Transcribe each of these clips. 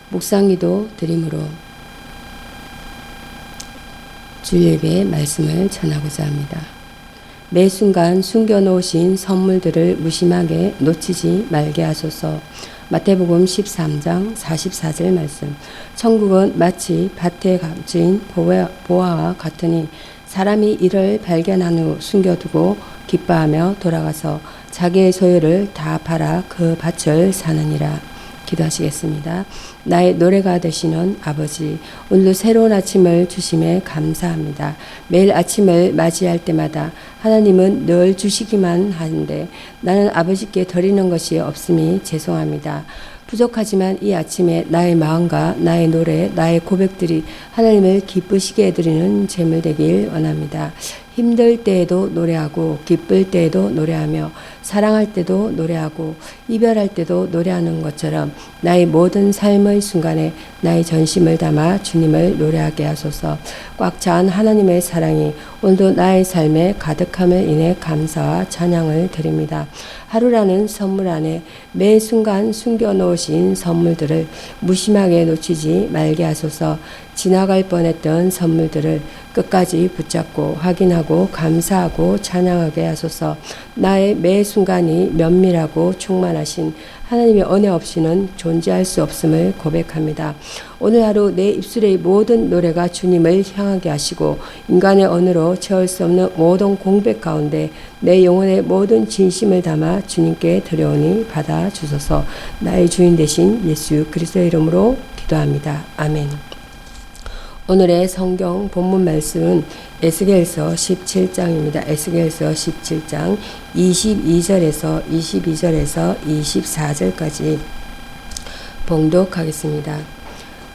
묵상기도 드림으로 주일예배의 말씀을 전하고자 합니다. 매 순간 숨겨놓으신 선물들을 무심하게 놓치지 말게 하소서. 마태복음 13장 44절 말씀. 천국은 마치 밭에 갇힌 보화와 같으니 사람이 이를 발견한 후 숨겨두고 기뻐하며 돌아가서 자기의 소유를 다 팔아 그 밭을 사느니라. 기도하시겠습니다. 나의 노래가 되시는 아버지, 오늘도 새로운 아침을 주심에 감사합니다. 매일 아침을 맞이할 때마다 하나님은 늘 주시기만 하는데 나는 아버지께 드리는 것이 없음이 죄송합니다. 부족하지만 이 아침에 나의 마음과 나의 노래, 나의 고백들이 하나님을 기쁘시게 해드리는 제물 되길 원합니다. 힘들 때에도 노래하고 기쁠 때에도 노래하며 사랑할 때도 노래하고 이별할 때도 노래하는 것처럼 나의 모든 삶의 순간에 나의 전심을 담아 주님을 노래하게 하소서. 꽉 찬 하나님의 사랑이 오늘도 나의 삶에 가득함을 인해 감사와 찬양을 드립니다. 하루라는 선물 안에 매 순간 숨겨놓으신 선물들을 무심하게 놓치지 말게 하소서. 지나갈 뻔했던 선물들을 끝까지 붙잡고 확인하고 감사하고 찬양하게 하소서. 나의 매 순간이 면밀하고 충만하신 하나님의 은혜 없이는 존재할 수 없음을 고백합니다. 오늘 하루 내 입술의 모든 노래가 주님을 향하게 하시고 인간의 언어로 채울 수 없는 모든 공백 가운데 내 영혼의 모든 진심을 담아 주님께 드려오니 받아주소서. 나의 주인 되신 예수 그리스도의 이름으로 기도합니다. 아멘. 오늘의 성경 본문 말씀은 에스겔서 17장입니다. 에스겔서 17장 22절에서 24절까지 봉독하겠습니다.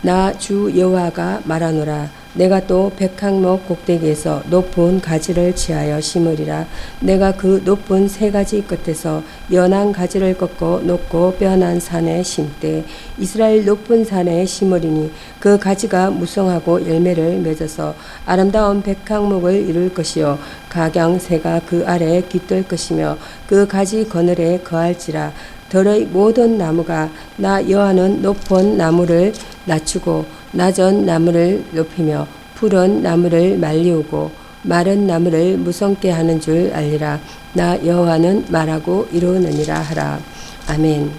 나 주 여호와가 말하노라. 내가 또 백항목 꼭대기에서 높은 가지를 취하여 심으리라. 내가 그 높은 세 가지 끝에서 연한 가지를 꺾고 높고 뼈난 산에 심되 이스라엘 높은 산에 심으리니 그 가지가 무성하고 열매를 맺어서 아름다운 백항목을 이룰 것이요 각양새가 그 아래에 깃들 것이며 그 가지 그늘에 거할지라. 들의 모든 나무가 나 여호와는 높은 나무를 낮추고 낮은 나무를 높이며 푸른 나무를 말리우고 마른 나무를 무성케 하는 줄 알리라. 나 여호와는 말하고 이루느니라 하라. 아멘.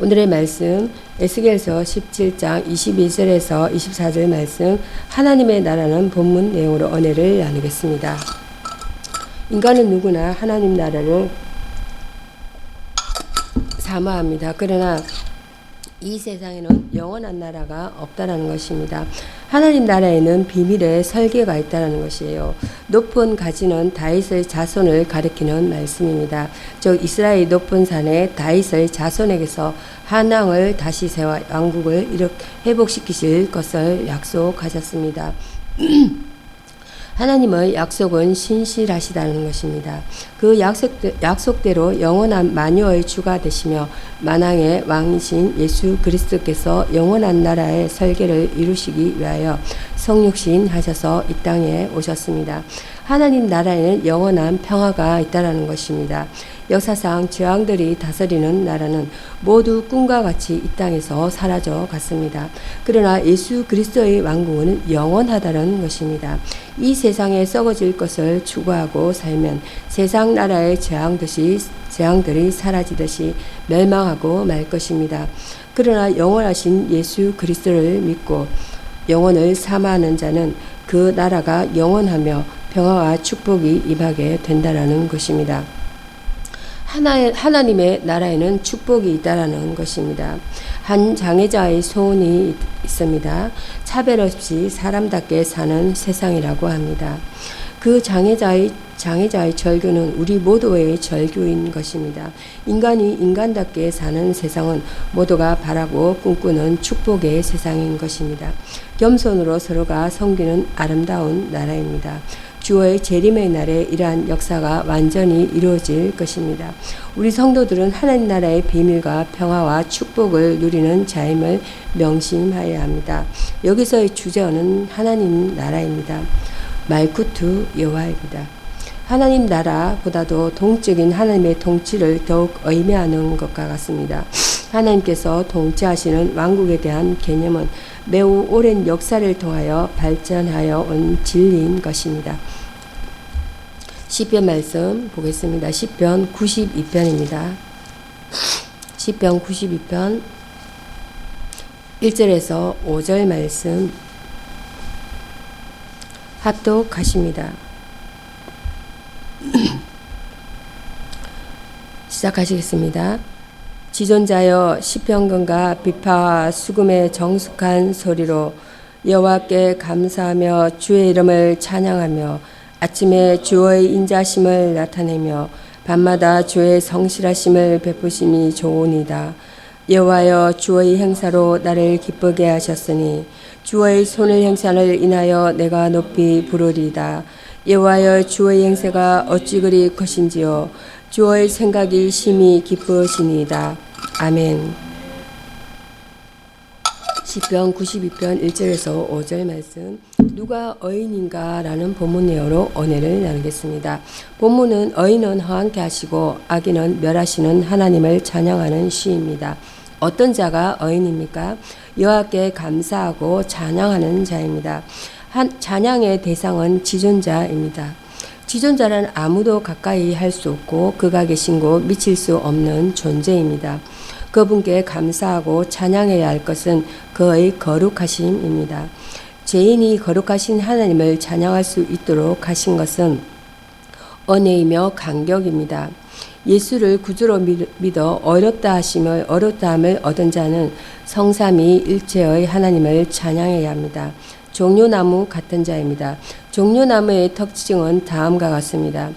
오늘의 말씀 에스겔서 17장 22절에서 24절 말씀 하나님의 나라는 본문 내용으로 은혜를 나누겠습니다. 인간은 누구나 하나님 나라를 사모합니다. 그러나 이 세상에는 영원한 나라가 없다라는 것입니다. 하나님 나라에는 비밀의 설계가 있다는 것이에요. 높은 가지는 다윗의 자손을 가리키는 말씀입니다. 즉 이스라엘 높은 산에 다윗의 자손에게서 한 왕을 다시 세워 왕국을 회복시키실 것을 약속하셨습니다. 하나님의 약속은 신실하시다는 것입니다. 그 약속대로 영원한 만유의 주가 되시며 만왕의 왕이신 예수 그리스도께서 영원한 나라의 설계를 이루시기 위하여 성육신 하셔서 이 땅에 오셨습니다. 하나님 나라에는 영원한 평화가 있다는 것입니다. 역사상 제왕들이 다스리는 나라는 모두 꿈과 같이 이 땅에서 사라져 갔습니다. 그러나 예수 그리스도의 왕국은 영원하다는 것입니다. 이 세상에 썩어질 것을 추구하고 살면 세상 나라의 재앙들이 사라지듯이 멸망하고 말 것입니다. 그러나 영원하신 예수 그리스도를 믿고 영원을 사모하는 자는 그 나라가 영원하며 평화와 축복이 임하게 된다는 것입니다. 하나님의 나라에는 축복이 있다라는 것입니다. 한 장애자의 소원이 있습니다. 차별 없이 사람답게 사는 세상이라고 합니다. 그 장애자의 절규는 우리 모두의 절규인 것입니다. 인간이 인간답게 사는 세상은 모두가 바라고 꿈꾸는 축복의 세상인 것입니다. 겸손으로 서로가 섬기는 아름다운 나라입니다. 주의 재림의 날에 이러한 역사가 완전히 이루어질 것입니다. 우리 성도들은 하나님 나라의 비밀과 평화와 축복을 누리는 자임을 명심하여야 합니다. 여기서의 주제어는 하나님 나라입니다. 말쿠트 여호와입니다. 하나님 나라보다도 동적인 하나님의 통치를 더욱 의미하는 것과 같습니다. 하나님께서 통치하시는 왕국에 대한 개념은 매우 오랜 역사를 통하여 발전하여 온 진리인 것입니다. 시편 말씀 보겠습니다. 시편 92편입니다. 시편 92편 1절에서 5절 말씀 합독하십니다. 시작하시겠습니다. 지존자여 시편금과 비파와 수금의 정숙한 소리로 여호와께 감사하며 주의 이름을 찬양하며 아침에 주의 인자심을 나타내며 밤마다 주의 성실하심을 베푸심이 좋으니이다. 여호와여 주의 행사로 나를 기쁘게 하셨으니 주의 손의 행사를 인하여 내가 높이 부르리이다. 여호와여 주의 행세가 어찌 그리 크신지요. 주의 생각이 심히 기쁘시니이다. 아멘. 시편 92편 1절에서 5절 말씀, 누가 의인인가 라는 본문 내용으로 은혜를 나누겠습니다. 본문은 의인은 허황케 하시고 악인은 멸하시는 하나님을 찬양하는 시입니다. 어떤 자가 의인입니까? 여호와께 감사하고 찬양하는 자입니다. 찬양의 대상은 지존자입니다. 지존자는 아무도 가까이 할 수 없고 그가 계신 곳 미칠 수 없는 존재입니다. 그분께 감사하고 찬양해야 할 것은 그의 거룩하심입니다. 죄인이 거룩하신 하나님을 찬양할 수 있도록 하신 것은 은혜이며 간격입니다. 예수를 구주로 믿어 어렵다함을 얻은 자는 성삼위 일체의 하나님을 찬양해야 합니다. 종려나무 같은 자입니다. 종려나무의 특징은 다음과 같습니다.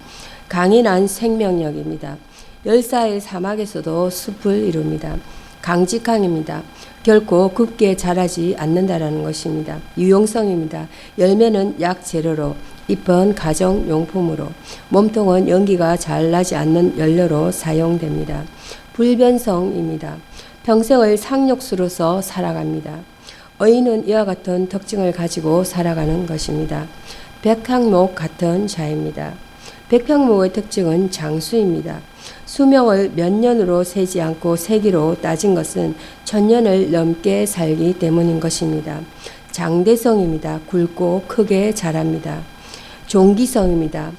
강인한 생명력입니다. 열사의 사막에서도 숲을 이룹니다. 강직함입니다. 결코 굽게 자라지 않는다라는 것입니다. 유용성입니다. 열매는 약 재료로, 잎은 가정용품으로, 몸통은 연기가 잘 나지 않는 연료로 사용됩니다. 불변성입니다. 평생을 상록수로서 살아갑니다. 의인은 이와 같은 특징을 가지고 살아가는 것입니다. 백향목 같은 자입니다. 백향목의 특징은 장수입니다. 수명을 몇 년으로 세지 않고 세기로 따진 것은 1000년을 넘게 살기 때문인 것입니다. 장대성입니다. 굵고 크게 자랍니다. 종기성입니다.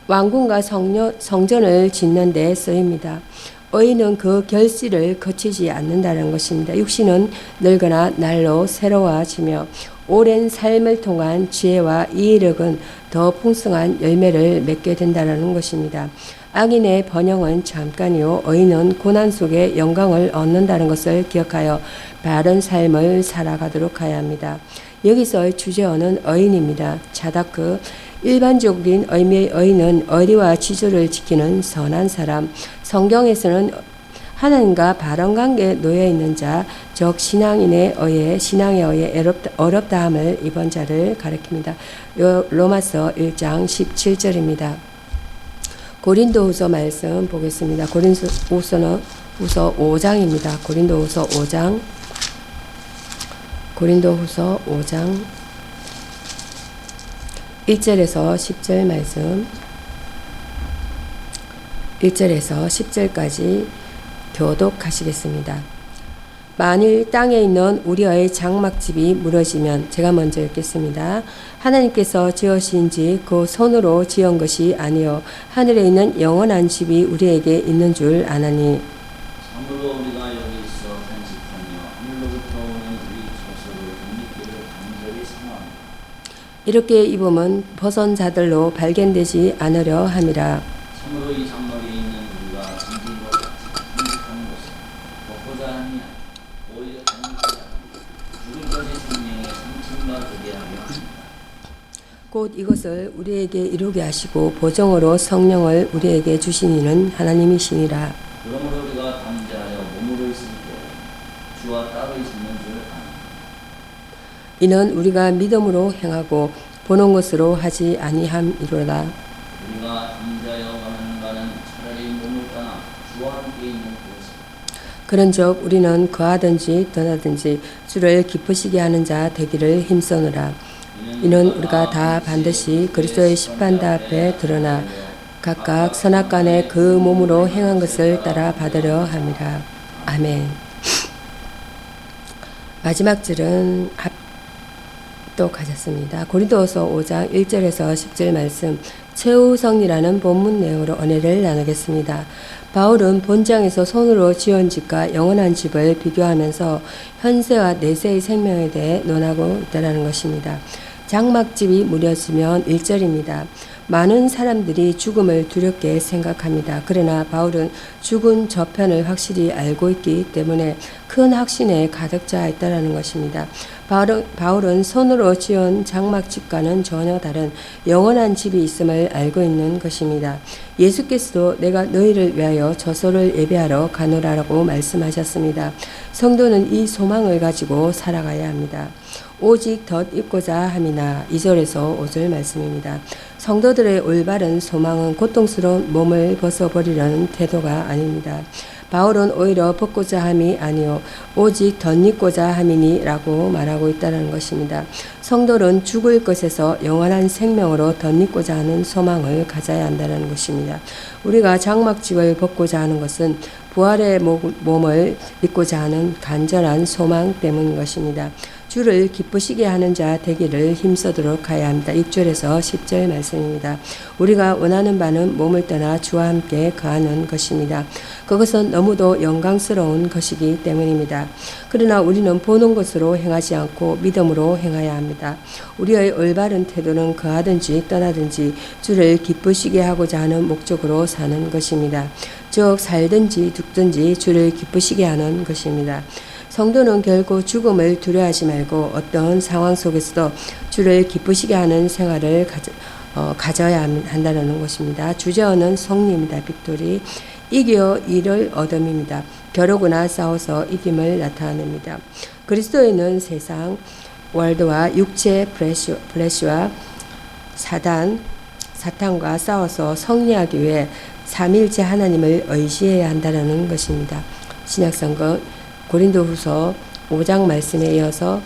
왕궁과 성전을 짓는 데 쓰입니다. 의인은 그 결실을 거치지 않는다는 것입니다. 육신은 늙거나 날로 새로워지며 오랜 삶을 통한 지혜와 이해력은 더 풍성한 열매를 맺게 된다는 것입니다. 악인의 번영은 잠깐이요 의인은 고난 속에 영광을 얻는다는 것을 기억하여 바른 삶을 살아가도록 해야 합니다. 여기서의 주제어는 의인입니다. 자다크 일반적인 의미의 의인은 의리와 지조를 지키는 선한 사람, 성경에서는 하나님과 바른 관계에 놓여 있는 자, 즉 신앙에 의해 어렵다함을 입은 자를 가리킵니다. 로마서 1장 17절입니다. 고린도후서 말씀 보겠습니다. 고린도후서 5장입니다. 고린도후서 5장 1절에서 10절 말씀, 1절에서 10절까지 교독하시겠습니다. 만일 땅에 있는 우리의 장막집이 무너지면, 제가 먼저 읽겠습니다. 하나님께서 지으신 집 그 손으로 지은 것이 아니요 하늘에 있는 영원한 집이 우리에게 있는 줄 아나니, 참으로 우리가 여기 있어 간직하며 하늘로부터 오는 우리 조서로 독립기를 간절히 사모합니다. 이렇게 입으면 벗은 자들로 발견되지 않으려 함이라. 참으로 이 장막에 있는 우리가 진진과 같이 간직하는 것은 먹고자 하니 오히려 간직하자 죽을까지 생명의 상층과 되게 하려 합니다. 곧 이것을 우리에게 이루게 하시고 보정으로 성령을 우리에게 주신 이는 하나님이시니라. 그러므로 우리가 담대하여 몸으로 있을 때 주와 따로 있는 줄 아는 이는 우리가 믿음으로 행하고 보는 것으로 하지 아니함이로다. 우리가 담대하여 가는 바는 차라리 몸을 떠나 주와 함께 있는 그것입니다. 그런즉 우리는 거하든지 떠나든지 주를 기쁘시게 하는 자 되기를 힘쓰느라. 이는 우리가 다 반드시 그리스도의 심판대 앞에 드러나 각각 선악간에 그 몸으로 행한 것을 따라 받으려 함이라. 아멘. 마지막 줄은 합독하셨습니다. 고린도후서 5장 1절에서 10절 말씀, 최우성이라는 본문 내용으로 은혜를 나누겠습니다. 바울은 본장에서 손으로 지은 집과 영원한 집을 비교하면서 현세와 내세의 생명에 대해 논하고 있다는 것입니다. 장막집이 무너지면 1절입니다. 많은 사람들이 죽음을 두렵게 생각합니다. 그러나 바울은 죽은 저편을 확실히 알고 있기 때문에 큰 확신에 가득 차 있다는 것입니다. 바울은 손으로 지은 장막집과는 전혀 다른 영원한 집이 있음을 알고 있는 것입니다. 예수께서도 내가 너희를 위하여 저소를 예배하러 가노라라고 말씀하셨습니다. 성도는 이 소망을 가지고 살아가야 합니다. 오직 덧입고자 함이나 2절에서 5절 말씀입니다. 성도들의 올바른 소망은 고통스러운 몸을 벗어버리려는 태도가 아닙니다. 바울은 오히려 벗고자 함이 아니요 오직 덧입고자 함이니라고 말하고 있다는 것입니다. 성도는 죽을 것에서 영원한 생명으로 덧입고자 하는 소망을 가져야 한다는 것입니다. 우리가 장막집을 벗고자 하는 것은 부활의 몸을 입고자 하는 간절한 소망 때문인 것입니다. 주를 기쁘시게 하는 자 되기를 힘쓰도록 하여야 합니다. 6절에서 10절 말씀입니다. 우리가 원하는 바는 몸을 떠나 주와 함께 거하는 것입니다. 그것은 너무도 영광스러운 것이기 때문입니다. 그러나 우리는 보는 것으로 행하지 않고 믿음으로 행해야 합니다. 우리의 올바른 태도는 거하든지 떠나든지 주를 기쁘시게 하고자 하는 목적으로 사는 것입니다. 즉 살든지 죽든지 주를 기쁘시게 하는 것입니다. 성도는 결국 죽음을 두려워하지 말고 어떤 상황 속에서도 주를 기쁘시게 하는 생활을 가져야 한다는 것입니다. 주제어는 성리입니다. 빅토리. 이겨 이를 얻음입니다. 겨루거나 싸워서 이김을 나타냅니다. 그리스도인은 세상, 월드와 육체 플래시와 사탄과 싸워서 승리하기 위해 삼일째 하나님을 의지해야 한다는 것입니다. 신약성경 고린도후서 5장 말씀에 이어서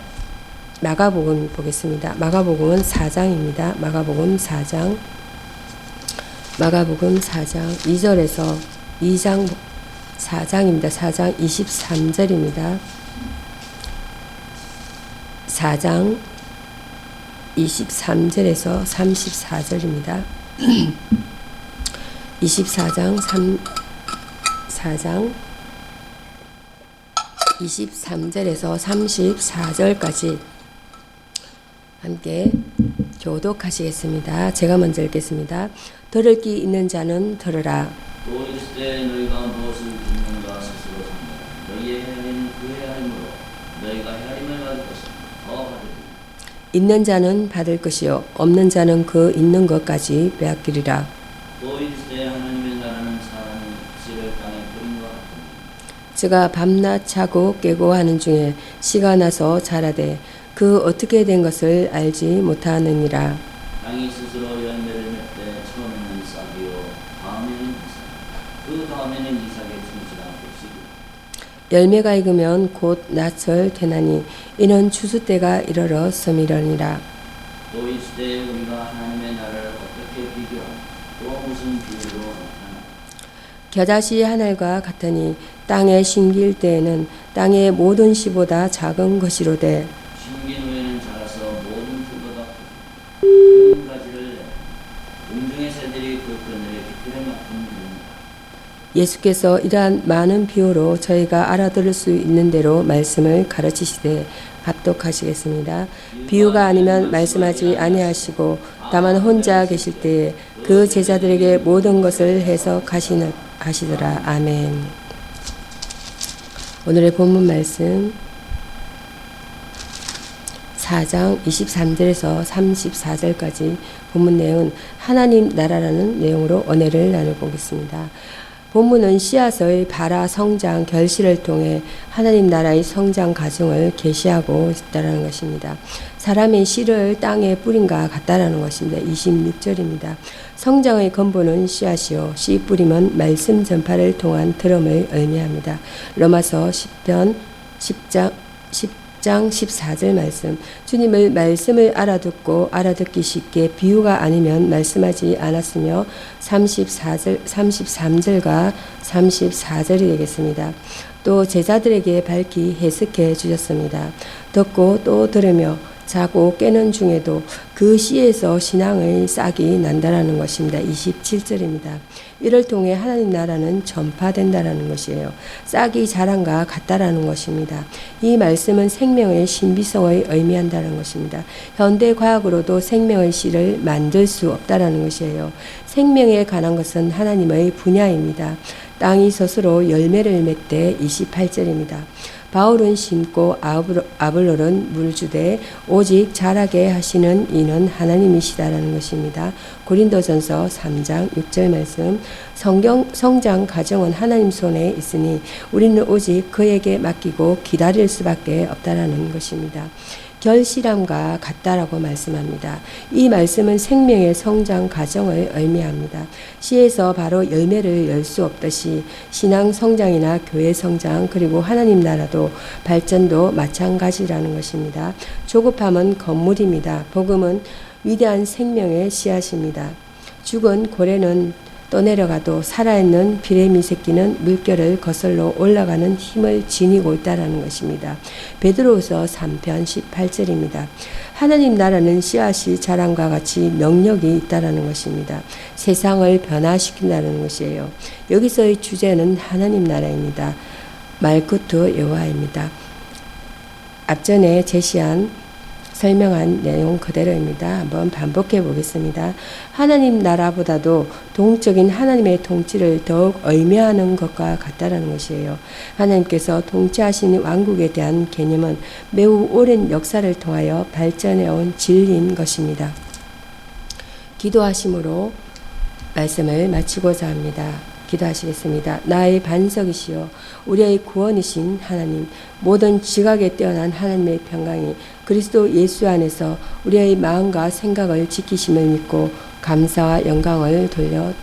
마가복음 보겠습니다. 마가복음은 4장입니다. 마가복음 4장 2절에서 2장 4장입니다. 4장 23절입니다. 4장 23절에서 34절입니다. 4장 23절에서 34절까지 함께 교독하시겠습니다. 제가 먼저 읽겠습니다. 들을 귀 있는 자는 들으라. 또 이르시되 너희가 무엇을 듣는가 스스로 삼가라. 너희의 헤아림은 그 헤아림으로 너희가 헤아림을 받을 것이다. 더 받으리라. 있는 자는 받을 것이요 없는 자는 그 있는 것까지 빼앗기리라. 또 이르시되 하나님의 나라는 사람이 씨를 땅에 뿌린 것 같으니 저가 밤낮 자고 깨고 하는 중에 씨가 나서 자라되 그 어떻게 된 것을 알지 못하느니라. 땅이 스스로 열매를 맺되 처음에는 싹이요 다음에는 이삭 그 다음에는 이삭의 충실한 곡식이라. 열매가 익으면 곧 낫을 되나니 이는 추수 때가 이르렀음이러니라. 또 이르시되 우리가 하나님의 나라를 어떻게 비교하며 또 무슨 비유로 나타나나. 겨자씨 하늘과 같으니 땅에 심길 때에는 땅의 모든 씨보다 작은 것이로되 심긴 후에는 자라서 모든 풀보다 크고 큰 가지를 내고 공중의 새들이 그 그늘에 깃들여 맡은 이니라. 예수께서 이러한 많은 비유로 저희가 알아들을 수 있는 대로 말씀을 가르치시되 합독하시겠습니다. 비유가 아니면 말씀하지 아니하시고 다만 혼자 계실 때에 그 제자들에게 모든 것을 해석하시더라. 아멘. 오늘의 본문 말씀 4장 23절에서 34절까지 본문 내용은 하나님 나라라는 내용으로 은혜를 나눠보겠습니다. 본문은 씨앗의 발화 성장 결실을 통해 하나님 나라의 성장 과정을 계시하고 있다는 것입니다. 사람의 씨를 땅에 뿌린과 같다라는 것입니다. 26절입니다. 성장의 근본은 씨앗이요 씨 뿌림은 말씀 전파를 통한 들음을 의미합니다. 로마서 10장 6장 14절 말씀. 주님의 말씀을 알아듣고 알아듣기 쉽게 비유가 아니면 말씀하지 않았으며 33절과 34절이 되겠습니다. 또 제자들에게 밝히 해석해 주셨습니다. 듣고 또 들으며 자고 깨는 중에도 그 씨에서 신앙의 싹이 난다라는 것입니다. 27절입니다. 이를 통해 하나님 나라는 전파된다라는 것이에요. 싹이 자란과 같다라는 것입니다. 이 말씀은 생명의 신비성을 의미한다는 것입니다. 현대 과학으로도 생명의 씨를 만들 수 없다라는 것이에요. 생명에 관한 것은 하나님의 분야입니다. 땅이 스스로 열매를 맺되 28절입니다. 바울은 심고 아볼로는 물주되 오직 자라게 하시는 이는 하나님이시다라는 것입니다. 고린도전서 3장 6절 말씀. 성장 과정은 하나님 손에 있으니 우리는 오직 그에게 맡기고 기다릴 수밖에 없다라는 것입니다. 결실함과 같다라고 말씀합니다. 이 말씀은 생명의 성장 과정을 의미합니다. 씨에서 바로 열매를 열 수 없듯이 신앙 성장이나 교회 성장 그리고 하나님 나라도 발전도 마찬가지라는 것입니다. 조급함은 건물입니다. 복음은 위대한 생명의 씨앗입니다. 죽은 고래는 떠내려가도 살아있는 비레미 새끼는 물결을 거슬러 올라가는 힘을 지니고 있다는 것입니다. 베드로후서 3편 18절입니다. 하나님 나라는 씨앗이 자람과 같이 명령이 있다는 것입니다. 세상을 변화시킨다는 것이에요. 여기서의 주제는 하나님 나라입니다. 말쿠트 여호와입니다. 앞전에 설명한 내용 그대로입니다. 한번 반복해 보겠습니다. 하나님 나라보다도 동적인 하나님의 통치를 더욱 의미하는 것과 같다는 것이에요. 하나님께서 통치하신 왕국에 대한 개념은 매우 오랜 역사를 통하여 발전해 온 진리인 것입니다. 기도하심으로 말씀을 마치고자 합니다. 기도하시겠습니다. 나의 반석이시여 우리의 구원이신 하나님, 모든 지각에 뛰어난 하나님의 평강이 그리스도 예수 안에서 우리의 마음과 생각을 지키심을 믿고 감사와 영광을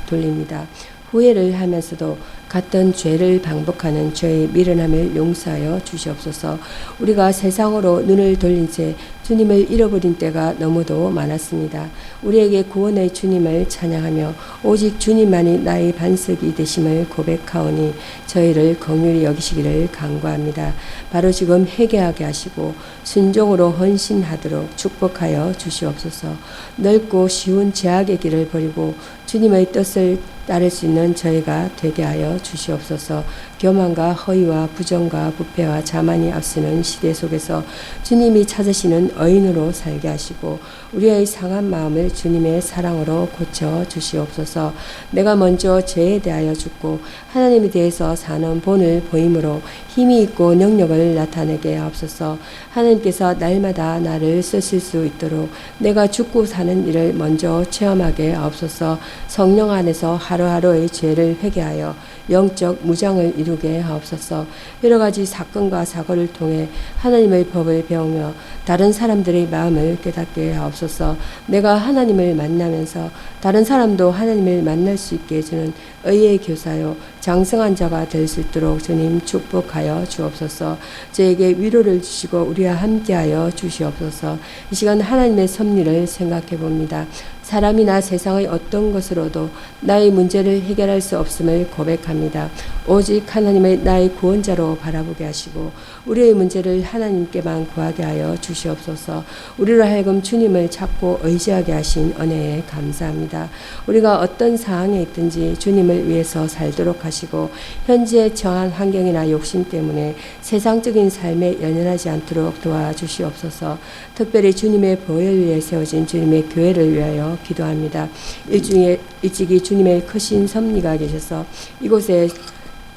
돌립니다. 후회를 하면서도 같은 죄를 반복하는 죄의 미련함을 용서하여 주시옵소서. 우리가 세상으로 눈을 돌린 채 주님을 잃어버린 때가 너무도 많았습니다. 우리에게 구원의 주님을 찬양하며 오직 주님만이 나의 반석이 되심을 고백하오니 저희를 긍휼히 여기시기를 간구합니다. 바로 지금 회개하게 하시고 순종으로 헌신하도록 축복하여 주시옵소서. 넓고 쉬운 죄악의 길을 버리고 주님의 뜻을 따를 수 있는 저희가 되게 하여 주시옵소서. 교만과 허위와 부정과 부패와 자만이 앞서는 시대 속에서 주님이 찾으시는 의인으로 살게 하시고 우리의 상한 마음을 주님의 사랑으로 고쳐 주시옵소서. 내가 먼저 죄에 대하여 죽고 하나님에 대해서 사는 본을 보임으로 힘이 있고 능력을 나타내게 하옵소서. 하나님께서 날마다 나를 쓰실 수 있도록 내가 죽고 사는 일을 먼저 체험하게 하옵소서. 성령 안에서 하루하루의 죄를 회개하여 영적 무장을 이루게 하옵소서. 여러 가지 사건과 사고를 통해 하나님의 법을 배우며 다른 사람들의 마음을 깨닫게 하옵소서. 내가 하나님을 만나면서 다른 사람도 하나님을 만날 수 있게 해주는 의의 교사요 장성한 자가 될 수 있도록 주님 축복하여 주옵소서. 저에게 위로를 주시고 우리와 함께하여 주시옵소서. 이 시간 하나님의 섭리를 생각해 봅니다. 사람이나 세상의 어떤 것으로도 나의 문제를 해결할 수 없음을 고백합니다. 오직 하나님의 나의 구원자로 바라보게 하시고 우리의 문제를 하나님께만 구하게 하여 주시옵소서. 우리로 하여금 주님을 찾고 의지하게 하신 은혜에 감사합니다. 우리가 어떤 상황에 있든지 주님을 위해서 살도록 하시고 현재 처한 환경이나 욕심 때문에 세상적인 삶에 연연하지 않도록 도와주시옵소서. 특별히 주님의 보혈 위에 세워진 주님의 교회를 위하여 기도합니다. 일찍이 주님의 크신 섭리가 계셔서 이곳에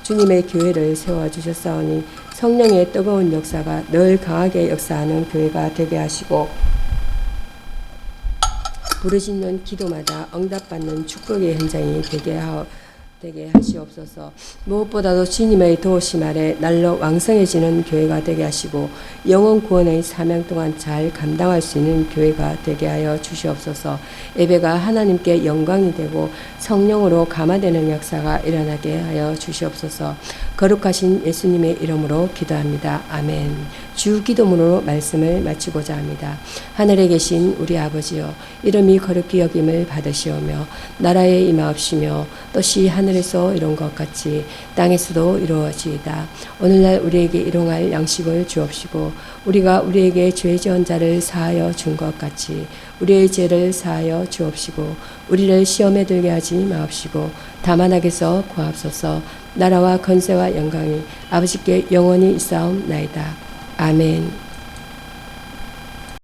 주님의 교회를 세워주셨사오니 성령의 뜨거운 역사가 늘 강하게 역사하는 교회가 되게 하시고 부르짖는 기도마다 응답받는 축복의 현장이 되게 하시옵소서. 무엇보다도 주님의 도우심 아래 날로 왕성해지는 교회가 되게 하시고 영혼 구원의 사명 동안 잘 감당할 수 있는 교회가 되게 하여 주시옵소서. 예배가 하나님께 영광이 되고 성령으로 감화되는 역사가 일어나게 하여 주시옵소서. 거룩하신 예수님의 이름으로 기도합니다. 아멘. 주 기도문으로 말씀을 마치고자 합니다. 하늘에 계신 우리 아버지여, 이름이 거룩히 여김을 받으시오며 나라에 임하옵시며 뜻이 하늘에서 이룬 것 같이 땅에서도 이루어지이다. 오늘날 우리에게 일용할 양식을 주옵시고 우리가 우리에게 죄 지은 자를 사하여 준 것 같이 우리의 죄를 사하여 주옵시고 우리를 시험에 들게 하지 마옵시고 다만 악에서 구하옵소서. 나라와 권세와 영광이 아버지께 영원히 있사옵나이다. 아멘.